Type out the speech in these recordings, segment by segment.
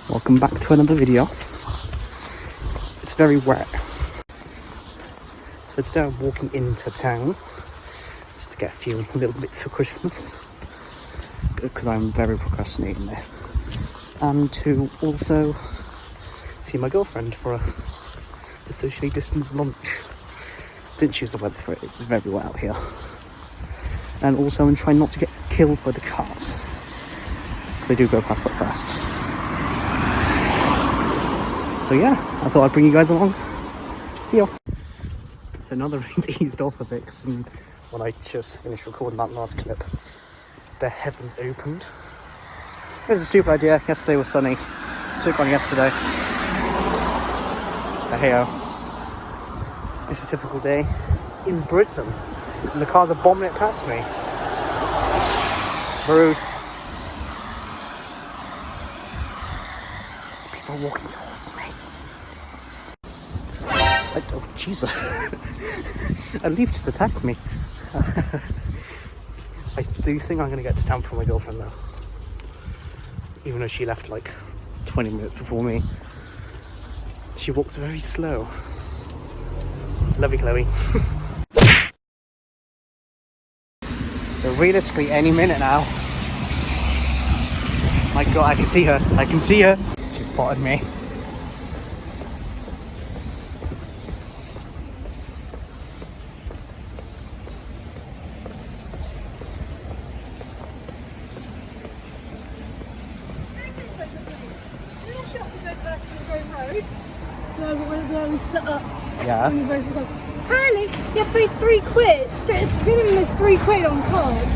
Welcome back to another video. It's very wet. So today I'm walking into town just to get a few little bits for Christmas, because I'm very procrastinating there. And to also see my girlfriend for a socially distanced lunch. Didn't choose the weather for it, it's very wet out here. And also I'm trying not to get killed by the cars, because they do go past quite fast. So yeah, I thought I'd bring you guys along. See ya. So now the rain's eased off a bit, because when I just finished recording that last clip, the heavens opened. It was a stupid idea. Yesterday was sunny. Took on yesterday. But hey-o. It's a typical day in Britain, and the cars are bombing it past me. Rude. There's people walking towards me. Oh, Jesus. A leaf just attacked me. I do think I'm going to get to town for my girlfriend though. Even though she left like 20 minutes before me. She walks very slow. Love you, Chloe. So realistically, any minute now. My God, I can see her. I can see her. She spotted me. Where we split up. Yeah. Apparently, you have to pay £3. It's £3 on card.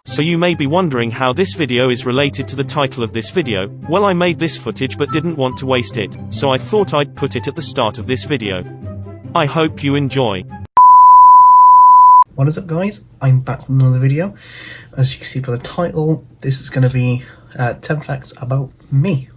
So you may be wondering how this video is related to the title of this video. Well, I made this footage but didn't want to waste it, so I thought I'd put it at the start of this video. I hope you enjoy. What is up, guys? I'm back with another video. As you can see by the title, this is going to be 10 facts about me.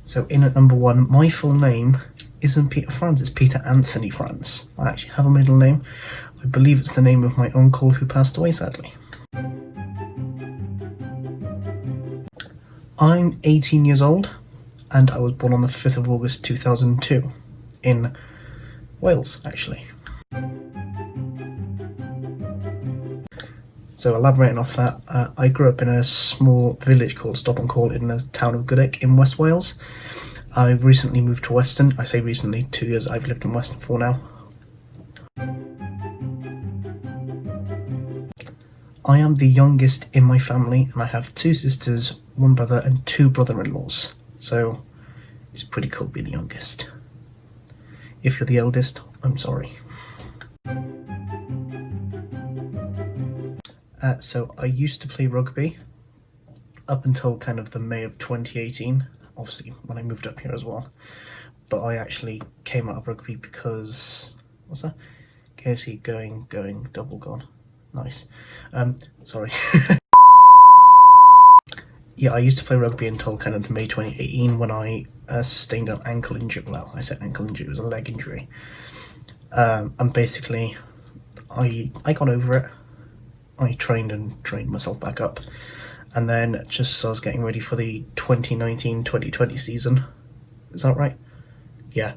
So in at number 1, my full name isn't Peter Franz, it's Peter Anthony Franz. I actually have a middle name. I believe it's the name of my uncle who passed away sadly. I'm 18 years old and I was born on the 5th of August 2002 in Wales actually. So elaborating off that, I grew up in a small village called Stop and Call in the town of Goodwick in West Wales. I've recently moved to Weston. I say recently, 2 years I've lived in Weston for now. I am the youngest in my family and I have 2 sisters, 1 brother and 2 brother-in-laws. So it's pretty cool being the youngest. If you're the eldest, I'm sorry. So I used to play rugby up until kind of the May of 2018, obviously when I moved up here as well. But I actually came out of rugby because, what's that? KFC going, double gone. Nice. Sorry. Yeah, I used to play rugby until kind of the May 2018 when I sustained an ankle injury. Well, I said ankle injury, it was a leg injury. And basically, I got over it. I trained myself back up, and then just as I was getting ready for the 2019-2020 season, is that right? Yeah.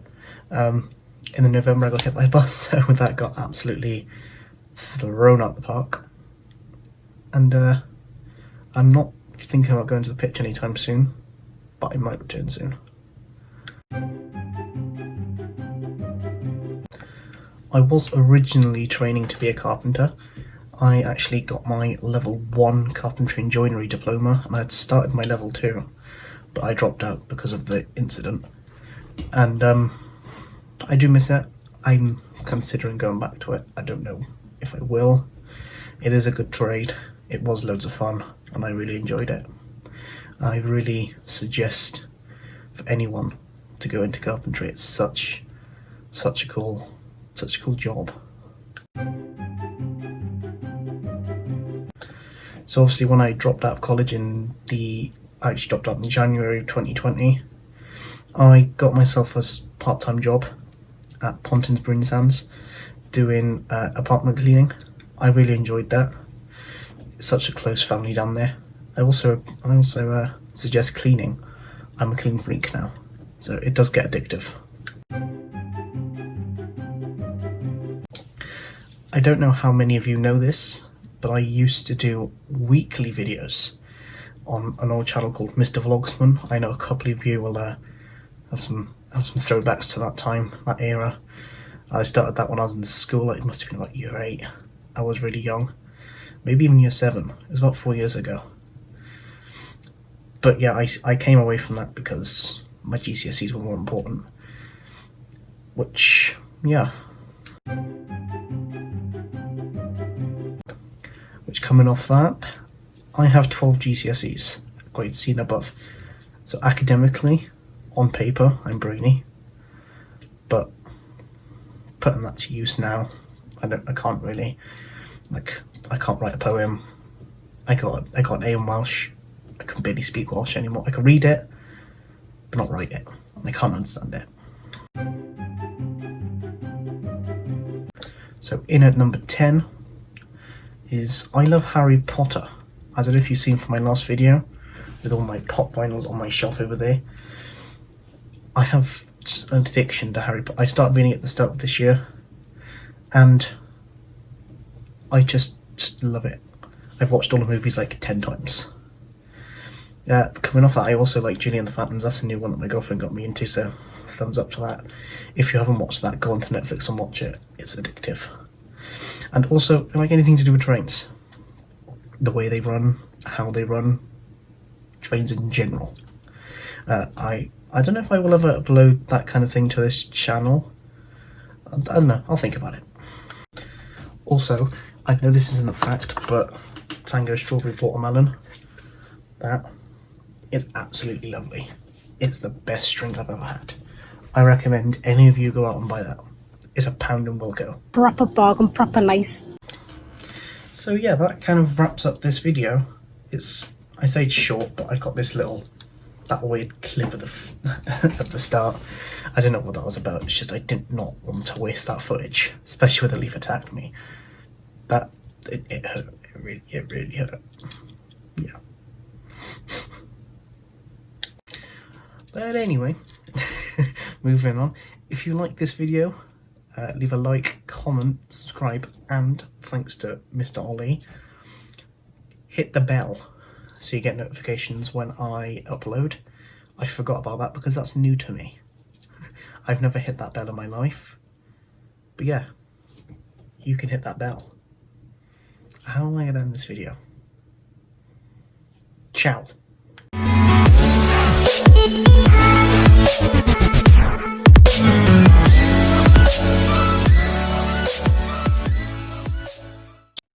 In the November I got hit by a bus, so that got absolutely thrown out the park. And I'm not thinking about going to the pitch anytime soon, but I might return soon. I was originally training to be a carpenter. I actually got my level 1 carpentry and joinery diploma and I had started my level 2, but I dropped out because of the incident. And I do miss it. I'm considering going back to it. I don't know if I will. It is a good trade. It was loads of fun and I really enjoyed it. I really suggest for anyone to go into carpentry. It's such a cool job. So obviously when I dropped out of college I actually dropped out in January of 2020, I got myself a part-time job at Pontins Brewing Sands doing apartment cleaning. I really enjoyed that. It's such a close family down there. I also suggest cleaning. I'm a clean freak now, so it does get addictive. I don't know how many of you know this, but I used to do weekly videos on an old channel called Mr. Vlogsman. I know a couple of you will have some throwbacks to that time, that era. I started that when I was in school. It must have been about year 8. I was really young, maybe even year 7. It was about 4 years ago. But yeah, I came away from that because my GCSEs were more important. Which, yeah. Which, coming off that, I have 12 GCSEs, grade C and above. So academically, on paper, I'm brainy. But putting that to use now, I can't really, like, I can't write a poem. I got an A in Welsh. I can barely speak Welsh anymore. I can read it, but not write it. And I can't understand it. So in at number 10 is I love Harry Potter. I don't know if you've seen from my last video with all my pop vinyls on my shelf over there. I have just an addiction to Harry Potter. I started reading at the start of this year, and I just love it. I've watched all the movies like 10 times. Coming off that, I also like Julie and the Phantoms. That's a new one that my girlfriend got me into, so thumbs up to that. If you haven't watched that, go onto Netflix and watch it. It's addictive. And also, I like anything to do with trains. The way they run, how they run, trains in general. I don't know if I will ever upload that kind of thing to this channel. I don't know, I'll think about it. Also, I know this isn't a fact, but Tango Strawberry Watermelon, that is absolutely lovely. It's the best drink I've ever had. I recommend any of you go out and buy that. It's £1 in Wilko. Proper bargain, proper nice. So yeah, that kind of wraps up this video. I say it's short, but I've got this that weird clip at the start. I don't know what that was about. It's just I did not want to waste that footage, especially when the leaf attacked me. It hurt. It really hurt. Yeah. But anyway, moving on. If you like this video, leave a like, comment, subscribe, and thanks to Mr. Ollie, hit the bell so you get notifications when I upload. I forgot about that because that's new to me. I've never hit that bell in my life. But yeah, you can hit that bell. How am I going to end this video? Ciao.